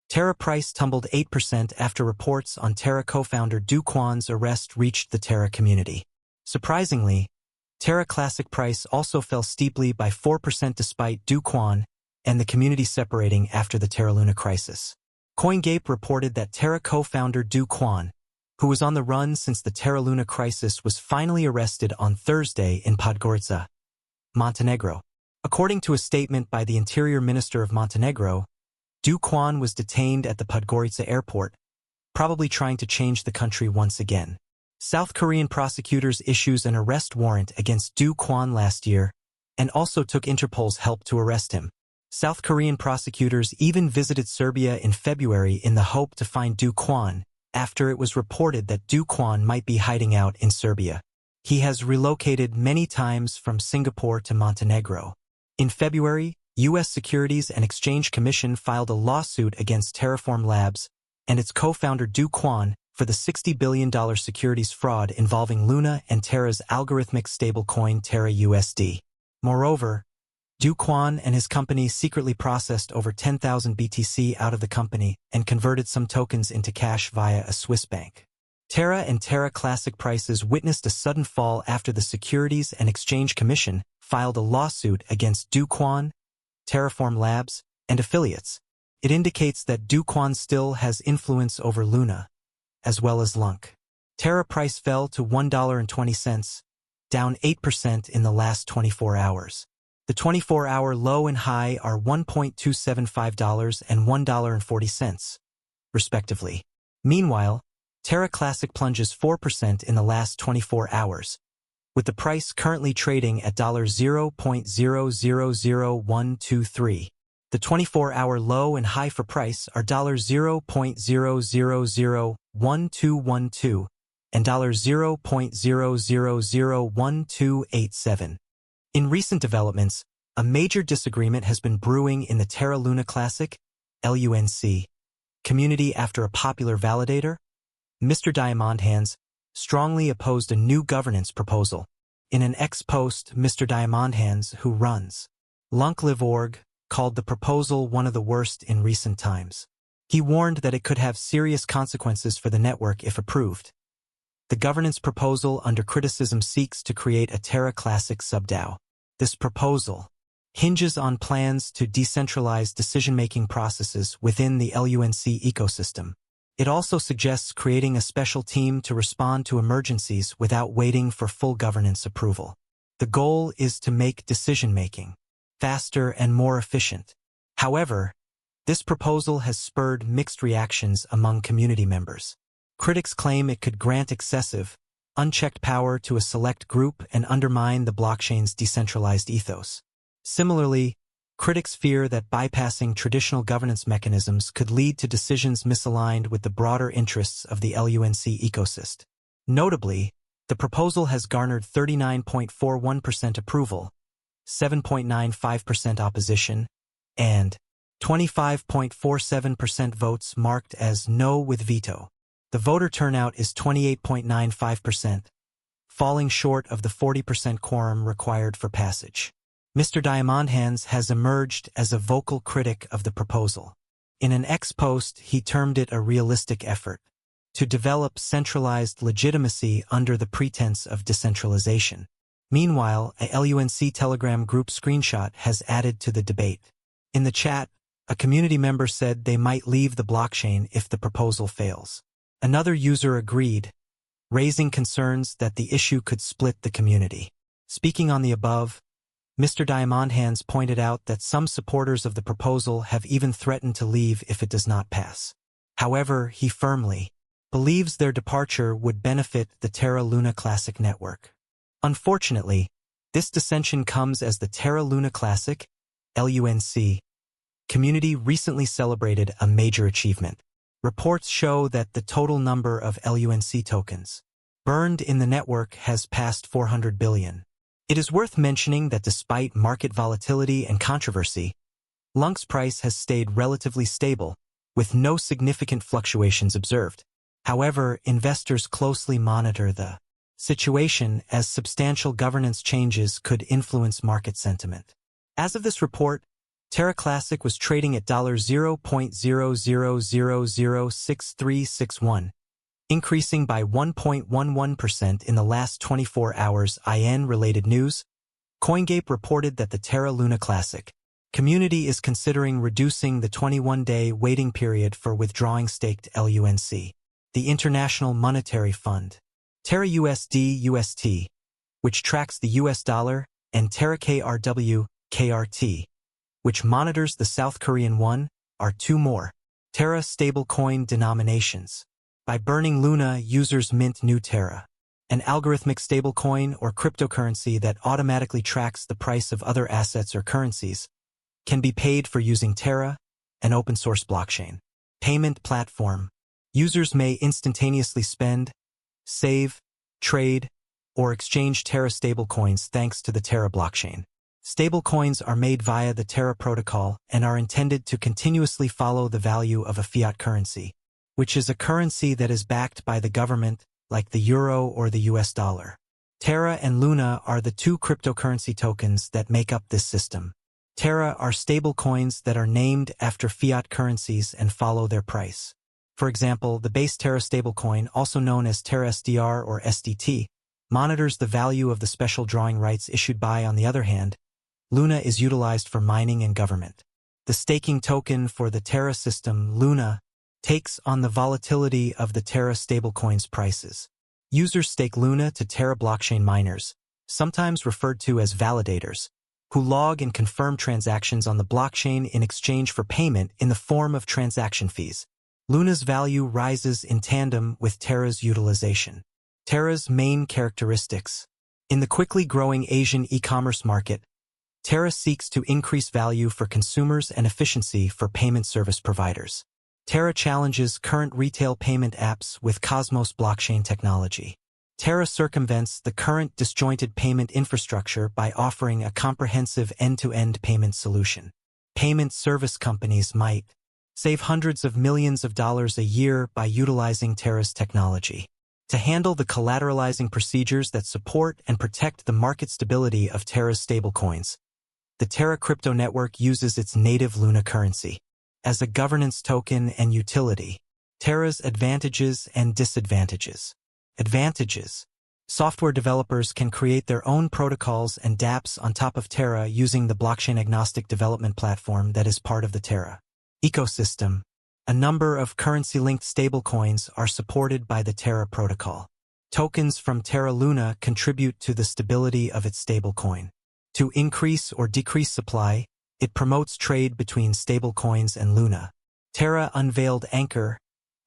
Terra price tumbled 8% after reports on Terra co-founder Kwon's arrest reached the Terra community. Surprisingly, Terra Classic price also fell steeply by 4% despite Kwon and the community separating after the Terra Luna crisis. CoinGape reported that Terra co-founder Kwon, who was on the run since the Terra Luna crisis, was finally arrested on Thursday in Podgorica, Montenegro. According to a statement by the Interior Minister of Montenegro, Kwon was detained at the Podgorica airport, probably trying to change the country once again. South Korean prosecutors issued an arrest warrant against Kwon last year and also took Interpol's help to arrest him. South Korean prosecutors even visited Serbia in February in the hope to find Kwon, after it was reported that Kwon might be hiding out in Serbia. He has relocated many times from Singapore to Montenegro. In February, U.S. Securities and Exchange Commission filed a lawsuit against Terraform Labs and its co-founder Kwon for the $60 billion securities fraud involving Luna and Terra's algorithmic stablecoin Terra USD. Moreover, Kwon and his company secretly processed over 10,000 BTC out of the company and converted some tokens into cash via a Swiss bank. Terra and Terra Classic prices witnessed a sudden fall after the Securities and Exchange Commission filed a lawsuit against Kwon, Terraform Labs, and affiliates. It indicates that Kwon still has influence over Luna, as well as LUNC. Terra price fell to $1.20, down 8% in the last 24 hours. The 24-hour low and high are $1.275 and $1.40, respectively. Meanwhile, Terra Classic plunges 4% in the last 24 hours, with the price currently trading at $0.000123. The 24-hour low and high for price are $0.0001212 and $0.0001287. In recent developments, a major disagreement has been brewing in the Terra Luna Classic, LUNC, community after a popular validator, Mr. Diamondhands, strongly opposed a new governance proposal. In an ex-post, Mr. Diamondhands, who runs LUNC.org, called the proposal one of the worst in recent times. He warned that it could have serious consequences for the network if approved. The governance proposal under criticism seeks to create a Terra Classic sub-DAO. This proposal hinges on plans to decentralize decision-making processes within the LUNC ecosystem. It also suggests creating a special team to respond to emergencies without waiting for full governance approval. The goal is to make decision-making faster and more efficient. However, this proposal has spurred mixed reactions among community members. Critics claim it could grant excessive, unchecked power to a select group and undermine the blockchain's decentralized ethos. Similarly, critics fear that bypassing traditional governance mechanisms could lead to decisions misaligned with the broader interests of the LUNC ecosystem. Notably, the proposal has garnered 39.41% approval, 7.95% opposition, and 25.47% votes marked as no with veto. The voter turnout is 28.95%, falling short of the 40% quorum required for passage. Mr. Diamondhands has emerged as a vocal critic of the proposal. In an ex-post, he termed it a realistic effort to develop centralized legitimacy under the pretense of decentralization. Meanwhile, a LUNC Telegram group screenshot has added to the debate. In the chat, a community member said they might leave the blockchain if the proposal fails. Another user agreed, raising concerns that the issue could split the community. Speaking on the above, Mr. Diamondhands pointed out that some supporters of the proposal have even threatened to leave if it does not pass. However, he firmly believes their departure would benefit the Terra Luna Classic network. Unfortunately, this dissension comes as the Terra Luna Classic, LUNC, community recently celebrated a major achievement. Reports show that the total number of LUNC tokens burned in the network has passed 400 billion. It is worth mentioning that despite market volatility and controversy, LUNC's price has stayed relatively stable, with no significant fluctuations observed. However, investors closely monitor the situation as substantial governance changes could influence market sentiment. As of this report, Terra Classic was trading at $0.00006361, increasing by 1.11% in the last 24 hours. IN-related news, CoinGape reported that the Terra Luna Classic community is considering reducing the 21-day waiting period for withdrawing staked LUNC. The International Monetary Fund, Terra USD/UST, which tracks the US dollar, and Terra KRW/KRT, which monitors the South Korean won, are two more Terra stablecoin denominations. By burning Luna, users mint new Terra, an algorithmic stablecoin or cryptocurrency that automatically tracks the price of other assets or currencies, can be paid for using Terra, an open-source blockchain payment platform. Users may instantaneously spend, save, trade, or exchange Terra stablecoins thanks to the Terra blockchain. Stablecoins are made via the Terra protocol and are intended to continuously follow the value of a fiat currency, which is a currency that is backed by the government, like the euro or the US dollar. Terra and Luna are the two cryptocurrency tokens that make up this system. Terra are stablecoins that are named after fiat currencies and follow their price. For example, the base Terra stablecoin, also known as Terra SDR or SDT, monitors the value of the special drawing rights issued by. On the other hand, Luna is utilized for mining and government. The staking token for the Terra system, Luna, takes on the volatility of the Terra stablecoin's prices. Users stake Luna to Terra blockchain miners, sometimes referred to as validators, who log and confirm transactions on the blockchain in exchange for payment in the form of transaction fees. Luna's value rises in tandem with Terra's utilization. Terra's main characteristics. In the quickly growing Asian e-commerce market, Terra seeks to increase value for consumers and efficiency for payment service providers. Terra challenges current retail payment apps with Cosmos blockchain technology. Terra circumvents the current disjointed payment infrastructure by offering a comprehensive end-to-end payment solution. Payment service companies might save hundreds of millions of dollars a year by utilizing Terra's technology. To handle the collateralizing procedures that support and protect the market stability of Terra's stablecoins, the Terra crypto network uses its native Luna currency as a governance token and utility. Terra's advantages and disadvantages. Advantages. Software developers can create their own protocols and dApps on top of Terra using the blockchain-agnostic development platform that is part of the Terra ecosystem. A number of currency-linked stablecoins are supported by the Terra protocol. Tokens from Terra Luna contribute to the stability of its stablecoin. To increase or decrease supply, it promotes trade between stablecoins and Luna. Terra unveiled Anchor,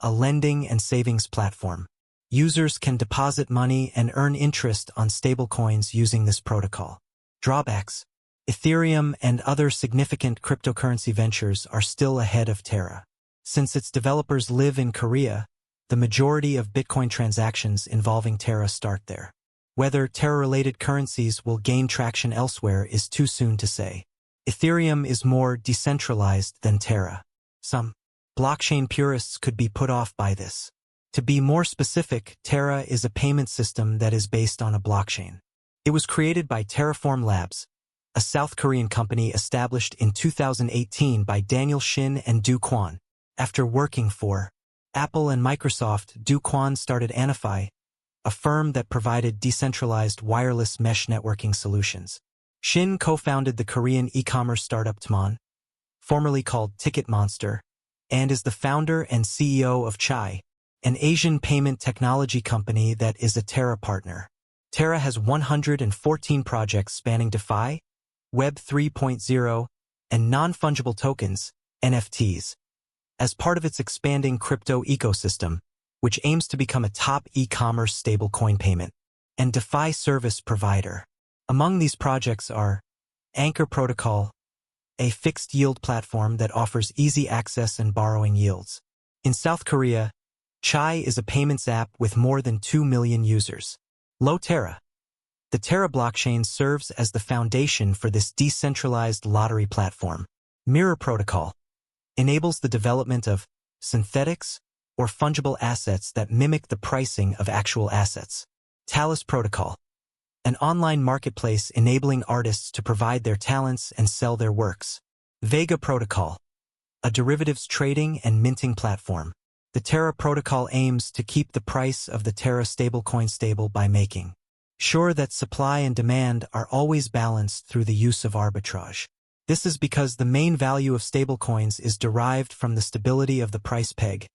a lending and savings platform. Users can deposit money and earn interest on stablecoins using this protocol. Drawbacks. Ethereum and other significant cryptocurrency ventures are still ahead of Terra. Since its developers live in Korea, the majority of Bitcoin transactions involving Terra start there. Whether Terra-related currencies will gain traction elsewhere is too soon to say. Ethereum is more decentralized than Terra. Some blockchain purists could be put off by this. To be more specific, Terra is a payment system that is based on a blockchain. It was created by Terraform Labs, a South Korean company established in 2018 by Daniel Shin and Do Kwon. After working for Apple and Microsoft, Do Kwon started Anify, a firm that provided decentralized wireless mesh networking solutions. Shin co-founded the Korean e-commerce startup Tumbled, formerly called Ticket Monster, and is the founder and CEO of Chai, an Asian payment technology company that is a Terra partner. Terra has 114 projects spanning DeFi, Web 3.0, and non-fungible tokens, NFTs, as part of its expanding crypto ecosystem, which aims to become a top e-commerce stablecoin payment and DeFi service provider. Among these projects are Anchor Protocol, a fixed-yield platform that offers easy access and borrowing yields. In South Korea, Chai is a payments app with more than 2 million users. Terra. The Terra blockchain serves as the foundation for this decentralized lottery platform. Mirror Protocol enables the development of synthetics or fungible assets that mimic the pricing of actual assets. Talus Protocol, an online marketplace enabling artists to provide their talents and sell their works. Vega Protocol, a derivatives trading and minting platform. The Terra protocol aims to keep the price of the Terra stablecoin stable by making sure that supply and demand are always balanced through the use of arbitrage. This is because the main value of stablecoins is derived from the stability of the price peg,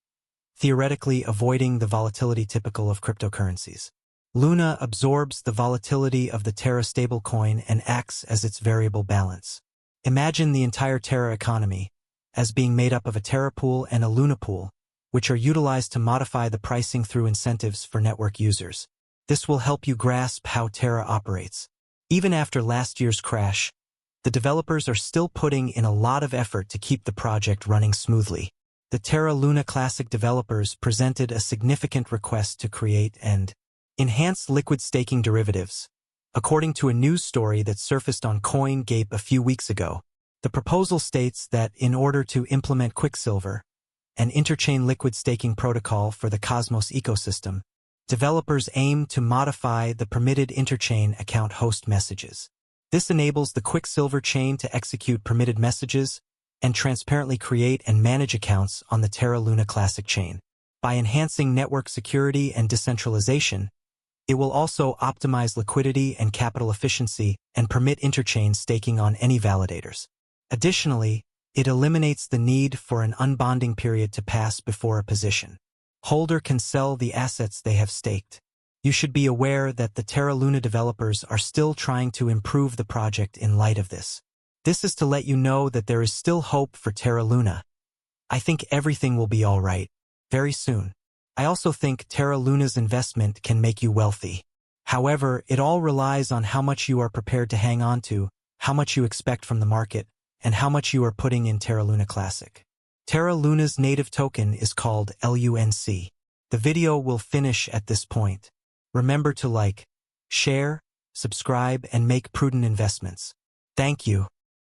theoretically avoiding the volatility typical of cryptocurrencies. Luna absorbs the volatility of the Terra stablecoin and acts as its variable balance. Imagine the entire Terra economy as being made up of a Terra pool and a Luna pool, which are utilized to modify the pricing through incentives for network users. This will help you grasp how Terra operates. Even after last year's crash, the developers are still putting in a lot of effort to keep the project running smoothly. The Terra Luna Classic developers presented a significant request to create and enhance liquid staking derivatives. According to a news story that surfaced on CoinGape a few weeks ago, the proposal states that in order to implement Quicksilver, an interchain liquid staking protocol for the Cosmos ecosystem, developers aim to modify the permitted interchain account host messages. This enables the Quicksilver chain to execute permitted messages and transparently create and manage accounts on the Terra Luna Classic chain. By enhancing network security and decentralization, it will also optimize liquidity and capital efficiency and permit interchain staking on any validators. Additionally, it eliminates the need for an unbonding period to pass before a position holder can sell the assets they have staked. You should be aware that the Terra Luna developers are still trying to improve the project in light of this. This is to let you know that there is still hope for Terra Luna. I think everything will be all right very soon. I also think Terra Luna's investment can make you wealthy. However, it all relies on how much you are prepared to hang on to, how much you expect from the market, and how much you are putting in Terra Luna Classic. Terra Luna's native token is called LUNC. The video will finish at this point. Remember to like, share, subscribe, and make prudent investments. Thank you.